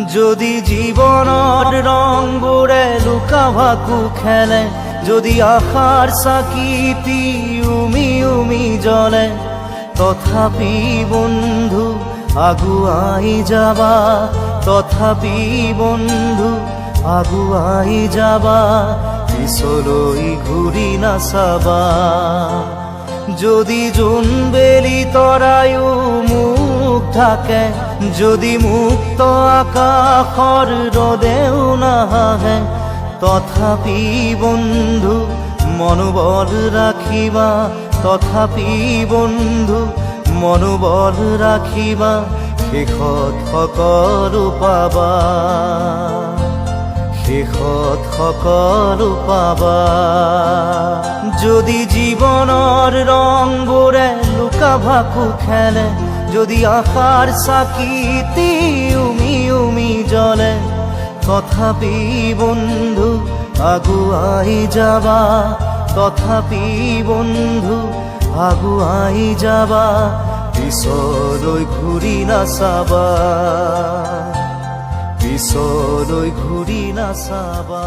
যদি জীবনৰ ৰংবোৰে লুকা ভাকু খেলে, যদি আশাৰ চাকিটি উমি উমি জ্বলে, তথাপি বন্ধু আগুৱাই যাবা, তথাপি বন্ধু আগুৱাই যাবা, পিছলৈ ঘূৰি নাচাবা। যদি জোনবেলি তৰায়ো মুখ ঢাকে, যদি মুক্ত আকাশৰ ৰদেও নাহে, তথাপি বন্ধু মনোবল ৰাখিবা, তথাপি বন্ধু মনোবল ৰাখিবা, শেষত সকলো পাবা, শেষত সকলো পাবা। যদি জীৱনৰ ৰংবোৰে লুকা ভাকু খেলে, যদি আশাৰ চাকিটি উমি উমি জ্বলে, তথাপি বন্ধু আগুৱাই যাবা, তথাপি বন্ধু আগুৱাই যাবা, পিছলৈ ঘূৰি নাচাবা, পিছলৈ ঘূৰি নাচাবা।